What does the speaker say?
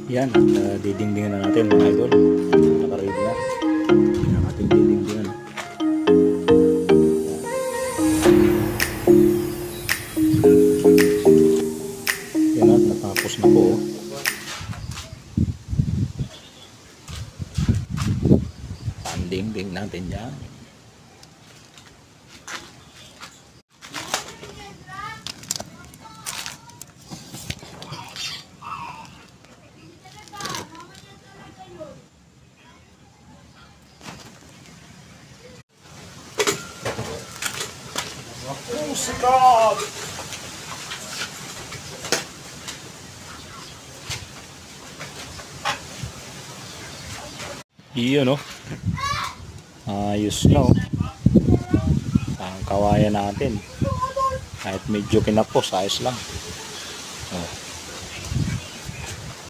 Yan, didingdingan na natin mga idol. Nakaready na. Yan ang ating didingdingan. Yan at natapos na po. Pandingding natin yan. Sikat! Iyon oh. Ayos na oh. Ang kawayan natin. Kahit medyo kinapos, ayos lang.